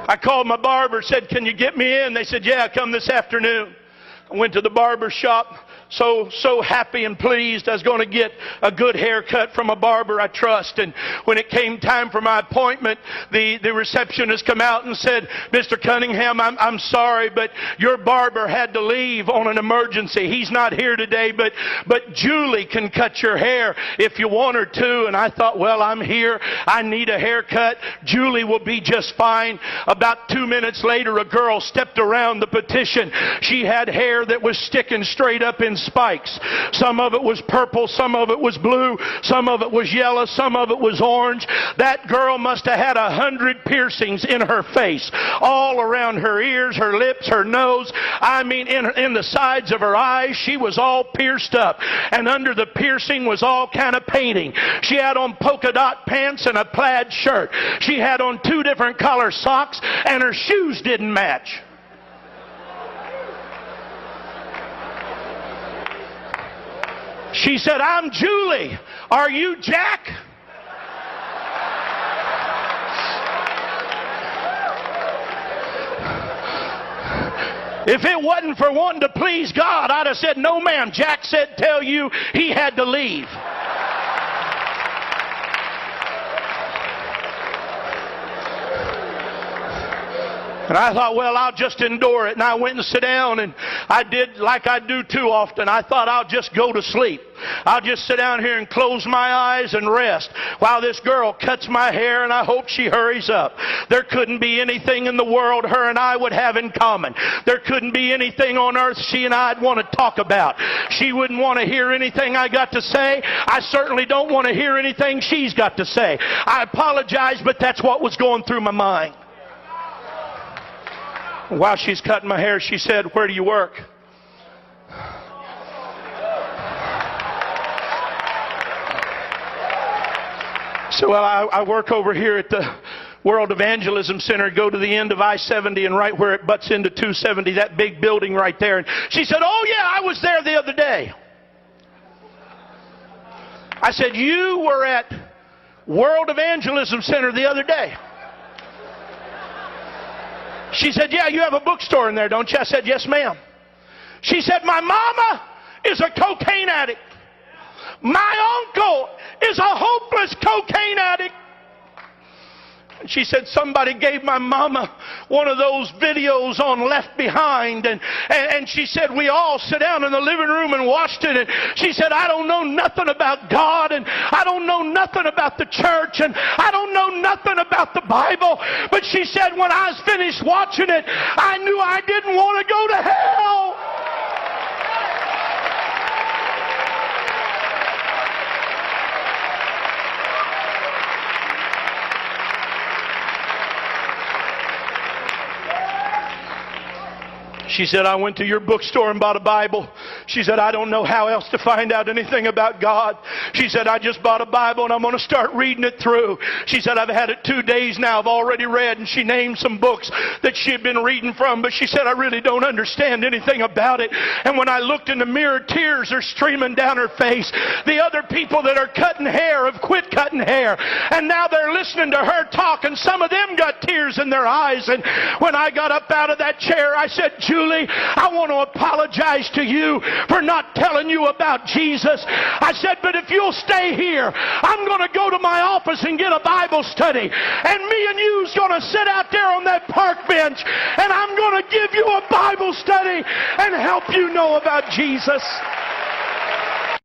I called my barber, said, can you get me in? They said, yeah, come this afternoon. I went to the barber shop, so happy and pleased I was going to get a good haircut from a barber I trust. And when it came time for my appointment, the receptionist come out and said, Mr. Cunningham, I'm sorry, but your barber had to leave on an emergency. He's not here today, but Julie can cut your hair if you want her to. And I thought, well, I'm here. I need a haircut. Julie will be just fine. About 2 minutes later, a girl stepped around the petition. She had hair that was sticking straight up in spikes. Some of it was purple, some of it was blue, some of it was yellow, some of it was orange. That girl must have had 100 piercings in her face, all around her ears, her lips, her nose. I mean, in the sides of her eyes, she was all pierced up. And under the piercing was all kind of painting. She had on polka dot pants and a plaid shirt. She had on 2 different color socks, and her shoes didn't match. She said, I'm Julie. Are you Jack? If it wasn't for wanting to please God, I'd have said, no ma'am. Jack said, tell you he had to leave. And I thought, well, I'll just endure it. And I went and sat down, and I did like I do too often. I thought I'll just go to sleep. I'll just sit down here and close my eyes and rest while this girl cuts my hair, and I hope she hurries up. There couldn't be anything in the world her and I would have in common. There couldn't be anything on earth she and I'd want to talk about. She wouldn't want to hear anything I got to say. I certainly don't want to hear anything she's got to say. I apologize, but that's what was going through my mind. While she's cutting my hair, she said, where do you work? So, well, I work over here at the World Evangelism Center, go to the end of I-70 and right where it butts into 270, that big building right there. And she said, oh yeah, I was there the other day. I said, you were at World Evangelism Center the other day? She said, yeah, you have a bookstore in there, don't you? I said, yes, ma'am. She said, my mama is a cocaine addict. My uncle is a hopeless cocaine addict. And she said, somebody gave my mama one of those videos on Left Behind. And she said, we all sat down in the living room and watched it. And she said, I don't know nothing about God. And I don't know nothing about the church. And I don't know nothing about the Bible. But she said, when I was finished watching it, I knew I didn't want to go to hell. She said, I went to your bookstore and bought a Bible. She said, I don't know how else to find out anything about God. She said, I just bought a Bible and I'm going to start reading it through. She said, I've had it 2 days now. I've already read. And she named some books that she had been reading from. But she said, I really don't understand anything about it. And when I looked in the mirror, tears are streaming down her face. The other people that are cutting hair have quit cutting hair. And now they're listening to her talk. And some of them got tears in their eyes. And when I got up out of that chair, I said, Julie, I want to apologize to you for not telling you about Jesus. I said, but if you'll stay here, I'm going to go to my office and get a Bible study. And me and you's going to sit out there on that park bench, and I'm going to give you a Bible study and help you know about Jesus.